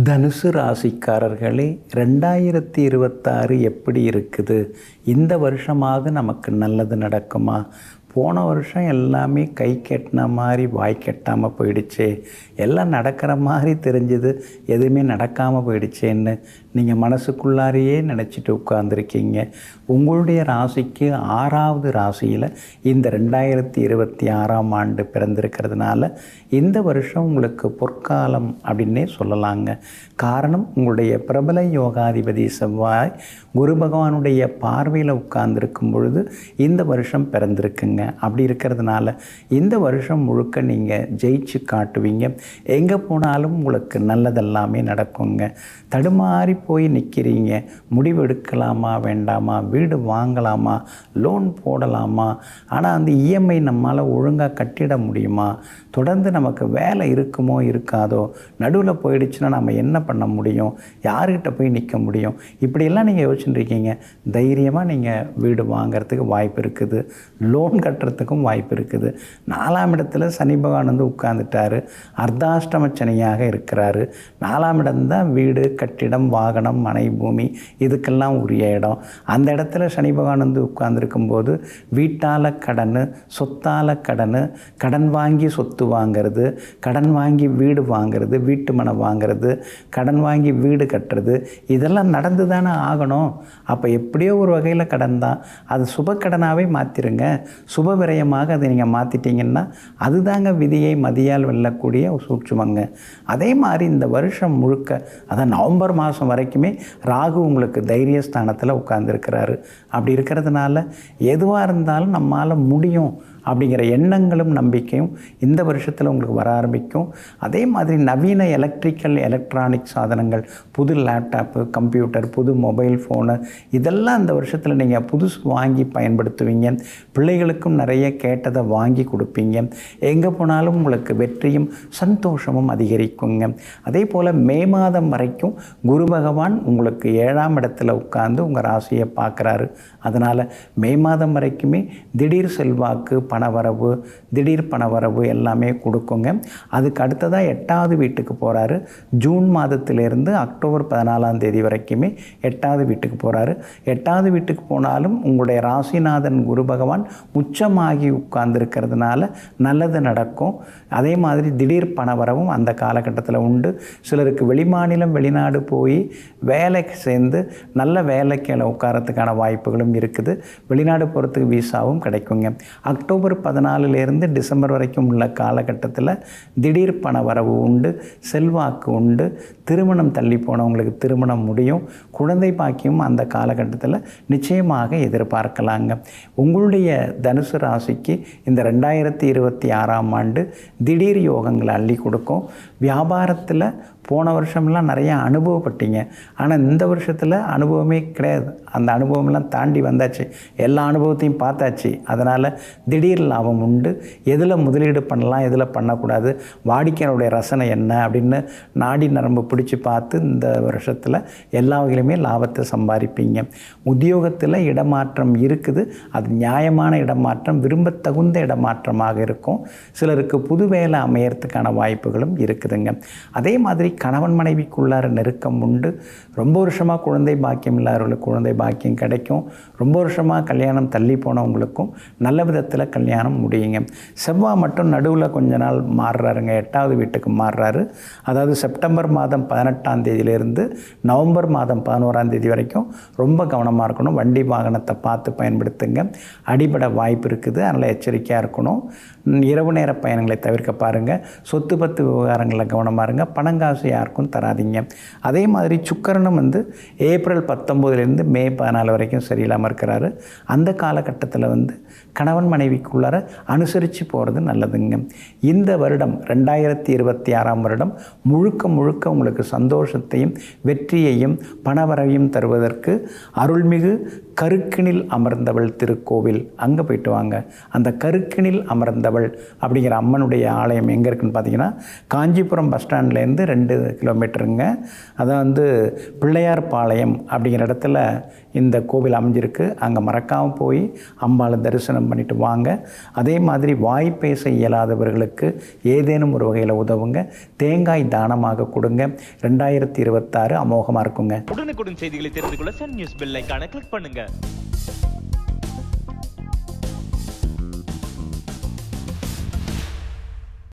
தனுசு ராசிக்காரர்களே, 2026 எப்படி இருக்குது? இந்த வருஷமாவது நமக்கு நல்லது நடக்குமா? போன வருஷம் எல்லாமே கை கெட்டின மாதிரி வாய் கெட்டாமல் போயிடுச்சே, எல்லாம் நடக்கிற மாதிரி தெரிஞ்சுது, எதுவுமே நடக்காமல் போயிடுச்சேன்னு நீங்கள் மனசுக்குள்ளாரையே நினச்சிட்டு உட்காந்துருக்கீங்க. உங்களுடைய ராசிக்கு 6வது ராசியில் இந்த 2026ஆம் ஆண்டு பிறந்திருக்கிறதுனால இந்த வருஷம் உங்களுக்கு பொற்காலம் அப்படின்னே சொல்லலாங்க. காரணம், உங்களுடைய பிரபல யோகாதிபதி செவ்வாய் குரு பகவானுடைய பார்வையில் உட்கார்ந்துருக்கும் பொழுது இந்த வருஷம் பிறந்திருக்குங்க. அப்படி இருக்கிறதுனால இந்த வருஷம் முழுக்க நீங்கள் ஜெயிச்சு காட்டுவீங்க. எங்கே போனாலும் உங்களுக்கு நல்லதெல்லாமே நடக்குங்க. தடுமாறி போய் நிற்கிறீங்க, முடிவு எடுக்கலாமா வேண்டாமா, வீடு வாங்கலாமா, லோன் போடலாமா, ஆனால் அந்த இஎம்ஐ நம்மளால் ஒழுங்காக கட்டிட முடியுமா, தொடர்ந்து நமக்கு வேலை இருக்குமோ இருக்காதோ, நடுவில் போயிடுச்சுன்னா நம்ம என்ன பண்ண முடியும், யார்கிட்ட போய் நிற்க முடியும், இப்படியெல்லாம் நீங்கள் யோசிச்சுருக்கீங்க. தைரியமாக நீங்கள் வீடு வாங்கிறதுக்கு வாய்ப்பு இருக்குது, லோன் கட்டுறதுக்கும் வாய்ப்பு இருக்குது. 4ஆம் இடத்துல சனி பகவான் வந்து உட்கார்ந்துட்டார், அர்த்தாஷ்டம சனியாக இருக்கிறாரு. 4ஆம் இடம்தான் வீடு, கட்டிடம், வாகனம், மனை, பூமி இதுக்கெல்லாம் உரிய இடம். அந்த இடத்துல சனி பகவான் வந்து உட்கார்ந்துருக்கும்போது வீட்டால் கடன், சொத்தால் கடன், கடன் வாங்கி சொத்து வாங்கிறது, கடன் வாங்கி வீடு வாங்கிறது, வீட்டு மனை வாங்கிறது, கடன் வாங்கி வீடு கட்டுறது, இதெல்லாம் நடந்து தானே ஆகணும். அப்போ எப்படியோ ஒரு வகையில் கடன் தான், அது சுப கடனாகவே மாற்றிருங்க. சுப விரயமாக அதை நீங்கள் மாற்றிட்டீங்கன்னா அதுதாங்க விதியை மதியால் வெல்லக்கூடிய சூட்சுமங்க. அதே மாதிரி இந்த வருஷம் முழுக்க, அதான் நவம்பர் மாதம் வரைக்குமே ராகு உங்களுக்கு தைரியஸ்தானத்தில் உட்கார்ந்துருக்கிறாரு. அப்படி இருக்கிறதுனால எதுவாக இருந்தாலும் நம்மால் முடியும் அப்படிங்கிற எண்ணங்களும் நம்பிக்கையும் இந்த வருஷத்தில் உங்களுக்கு வர ஆரம்பிக்கும். அதே மாதிரி நவீன எலக்ட்ரானிக் சாதனங்கள், புது லேப்டாப்பு, கம்ப்யூட்டர், புது மொபைல் ஃபோனு, இதெல்லாம் இந்த வருஷத்தில் நீங்கள் புதுசு வாங்கி பயன்படுத்துவீங்க. பிள்ளைகளுக்கும் நிறைய கேட்டதை வாங்கி கொடுப்பீங்க. எங்கே போனாலும் உங்களுக்கு வெற்றியும் சந்தோஷமும் அதிகரிக்குங்க. அதே போல் மே மாதம் வரைக்கும் குரு பகவான் உங்களுக்கு 7ஆம் இடத்துல உட்கார்ந்து உங்கள் ராசியை பார்க்குறாரு. அதனால் மே மாதம் வரைக்குமே திடீர் செல்வாக்கு, பணவரவு, திடீர் பணவரவு எல்லாமே கொடுக்குங்க. அதுக்கு அடுத்ததாக 8வது வீட்டுக்கு போகிறாரு. ஜூன் மாதத்திலிருந்து அக்டோபர் 14ஆம் தேதி வரைக்குமே 8வது வீட்டுக்கு போகிறாரு. 8வது வீட்டுக்கு போனாலும் உங்களுடைய ராசிநாதன் குரு பகவான் உச்சமாகி உட்கார்ந்துருக்கிறதுனால நல்லது நடக்கும். அதே மாதிரி திடீர் பணவரவும் அந்த காலகட்டத்தில் உண்டு. சிலருக்கு வெளிமாநிலம், வெளிநாடு போய் வேலைக்கு சேர்ந்து நல்ல வேலைக்கு உட்காரத்துக்கான வாய்ப்புகளும் இருக்குது. வெளிநாடு போகிறதுக்கு வீசாவும் கிடைக்குங்க. அக்டோபர் 14லேருந்து டிசம்பர் வரைக்கும் உள்ள காலகட்டத்தில் திடீர் பண வரவு உண்டு, செல்வாக்கு உண்டு. திருமணம் தள்ளி போனவங்களுக்கு திருமணம் முடியும். குழந்தை பாக்கியம் அந்த காலகட்டத்தில் நிச்சயமாக எதிர்பார்க்கலாங்க. உங்களுடைய தனுசு ராசிக்கு இந்த 2026ஆம் ஆண்டு திடீர் யோகங்களை அள்ளி கொடுக்கும். வியாபாரத்தில் போன வருஷம்லாம் நிறையா அனுபவப்பட்டீங்க, ஆனால் இந்த வருஷத்தில் அனுபவமே கிடையாது. அந்த அனுபவம்லாம் தாண்டி வந்தாச்சு, எல்லா அனுபவத்தையும் பார்த்தாச்சு. அதனால் திடீர் லாபம் உண்டு. எதில் முதலீடு பண்ணலாம், எதில் பண்ணக்கூடாது, வாடிக்கையாளருடைய ரசனை என்ன அப்படின்னு நாடி நரம்பு பிடிச்சி பார்த்து இந்த வருஷத்தில் எல்லா வகையிலுமே லாபத்தை சம்பாதிப்பீங்க. உத்தியோகத்தில் இடமாற்றம் இருக்குது. அது நியாயமான இடமாற்றம், விரும்பத்தகுந்த இடமாற்றமாக இருக்கும். சிலருக்கு புது வேலை அமையறதுக்கான வாய்ப்புகளும் இருக்குதுங்க. அதே மாதிரி கணவன் மனைவிக்குள்ளார நெருக்கம் உண்டு. ரொம்ப வருஷமாக குழந்தை பாக்கியம் இல்லாதவர்களுக்கு குழந்தை பாக்கியம் கிடைக்கும். ரொம்ப வருஷமாக கல்யாணம் தள்ளி போனவங்களுக்கும் நல்ல விதத்தில் கல்யாணம் முடியுங்க. செவ்வாய் மட்டும் நடுவில் கொஞ்ச நாள் மாறுறாருங்க, 8வது வீட்டுக்கு மாறுறாரு. அதாவது செப்டம்பர் மாதம் 18ஆம் தேதியிலிருந்து நவம்பர் மாதம் 11ஆம் தேதி வரைக்கும் ரொம்ப கவனமாக இருக்கணும். வண்டி வாகனத்தை பார்த்து பயன்படுத்துங்க. அடிபட வாய்ப்பு இருக்குது, அதனால் எச்சரிக்கையாக இருக்கணும். இரவு நேர பயணங்களை தவிர்க்க பாருங்கள். சொத்து பத்து விவகாரங்களில் கவனமாக இருங்க. பணங்காசு யாருக்கும் தராதிங்க. அதே மாதிரி சுக்கிரனும் வந்து ஏப்ரல் 19லேருந்து மே 14 வரைக்கும் சரியில்லாமல் இருக்கிறாரு. அந்த காலகட்டத்தில் வந்து கணவன் மனைவிக்குள்ளார அனுசரித்து போகிறது நல்லதுங்க. இந்த வருடம் 2026ஆம் வருடம் முழுக்க முழுக்க உங்களுக்கு சந்தோஷத்தையும் வெற்றியையும் பணவரவையும் தருவதற்கு அருள்மிகு கருக்கினில் அமர்ந்தவள் திருக்கோவில் அங்கே போயிட்டு வாங்க. அந்த கருக்கினில் அமர்ந்தவள் அப்படிங்கிற அம்மனுடைய ஆலயம் எங்கே இருக்குன்னு பார்த்தீங்கன்னா, காஞ்சிபுரம் பஸ் ஸ்டாண்ட்லேருந்து 2 2 கிலோமீட்டருங்க. அதான் வந்து பிள்ளையார் பாளையம் அப்படிங்கிற இடத்துல இந்த கோவில் அமைஞ்சிருக்கு. அங்கே மறக்காமல் போய் அம்பாளை தரிசனம் பண்ணிட்டு வாங்க. அதே மாதிரி வாய் பேச இயலாதவர்களுக்கு ஏதேனும் ஒரு வகையில் உதவுங்க. தேங்காய் தானமாக கொடுங்க. 2026 அமோகமாக இருக்குங்க. உடனுக்குடன் செய்திகளை தெரிந்து கொள்ள சன் நியூஸ் பெல் ஐகானை கிளிக் பண்ணுங்க.